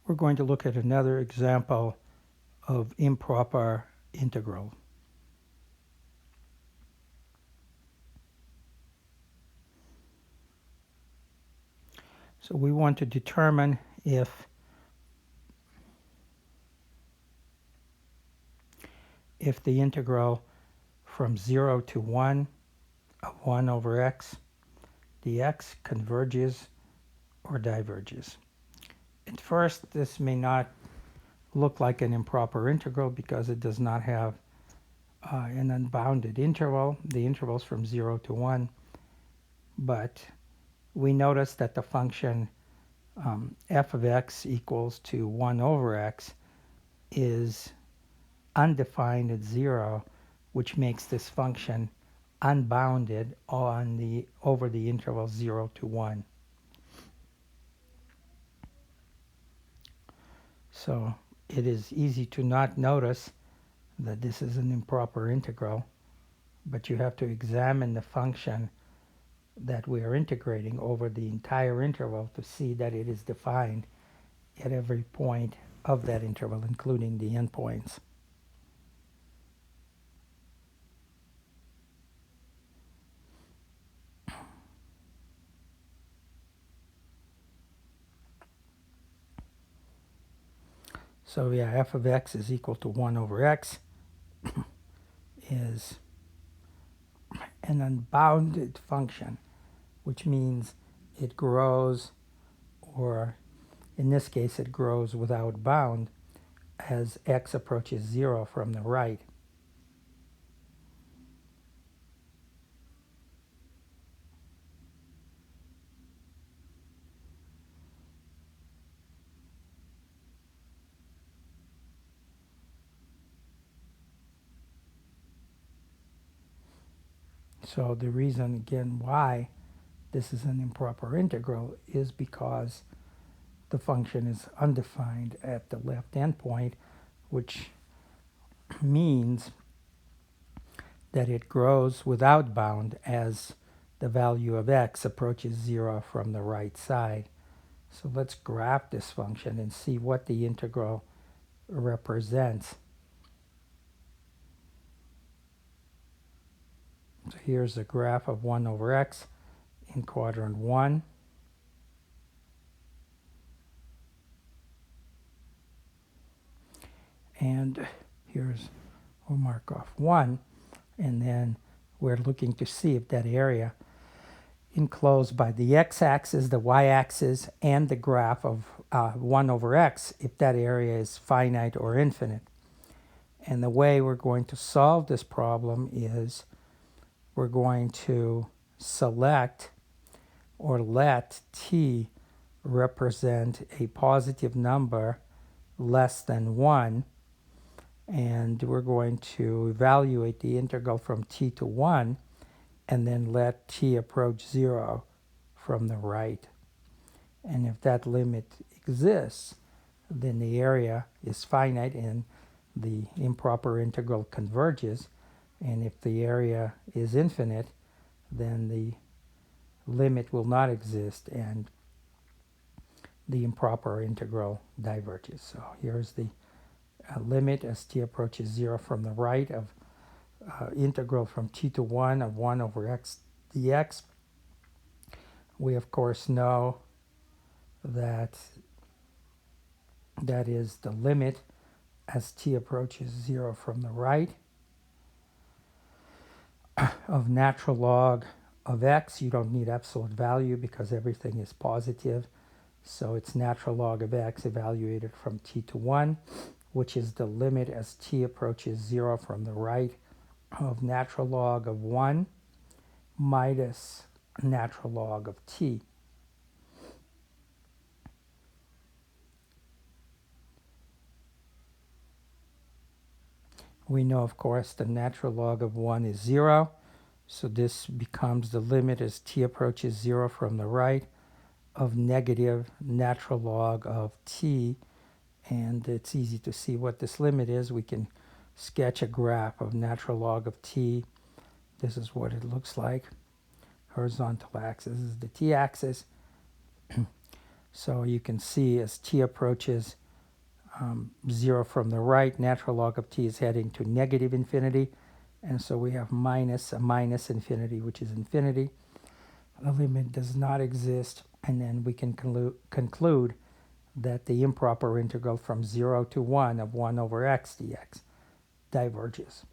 we're going to look at another example of improper integral. So we want to determine if the integral from 0 to 1 of 1 over x dx converges or diverges. At first, this may not look like an improper integral because it does not have an unbounded interval. The interval's from 0 to 1, but we notice that the function f of x equals to 1 over x is undefined at 0, which makes this function unbounded over the interval 0 to 1. So it is easy to not notice that this is an improper integral, but you have to examine the function that we are integrating over the entire interval to see that it is defined at every point of that interval, including the endpoints. So yeah, f of x is equal to 1 over x is an unbounded function, which means it grows, or in this case it grows without bound, as x approaches 0 from the right. So the reason, again, why this is an improper integral is because the function is undefined at the left endpoint, which means that it grows without bound as the value of x approaches 0 from the right side. So let's graph this function and see what the integral represents. So here's a graph of 1 over x in quadrant 1. And we'll mark off 1, and then we're looking to see if that area enclosed by the x-axis, the y-axis, and the graph of 1 over x, if that area is finite or infinite. And the way we're going to solve this problem is we're going to select or let t represent a positive number less than 1, and we're going to evaluate the integral from t to 1 and then let t approach 0 from the right. And if that limit exists, then the area is finite and the improper integral converges. And if the area is infinite, then the limit will not exist and the improper integral diverges. So here's the limit as t approaches 0 from the right of integral from t to 1 of 1 over x dx. We of course know that that is the limit as t approaches 0 from the right of natural log of x. You don't need absolute value because everything is positive. So it's natural log of x evaluated from t to 1, which is the limit as t approaches 0 from the right of natural log of 1 minus natural log of t. We know, of course, the natural log of 1 is 0, so this becomes the limit as t approaches 0 from the right of negative natural log of t, and it's easy to see what this limit is. We can sketch a graph of natural log of t. This is what it looks like. Horizontal axis is the t-axis. So you can see as t approaches 0 from the right, natural log of t is heading to negative infinity. And so we have minus a minus infinity, which is infinity. The limit does not exist. And then we can conclude that the improper integral from 0 to 1 of 1 over x dx diverges.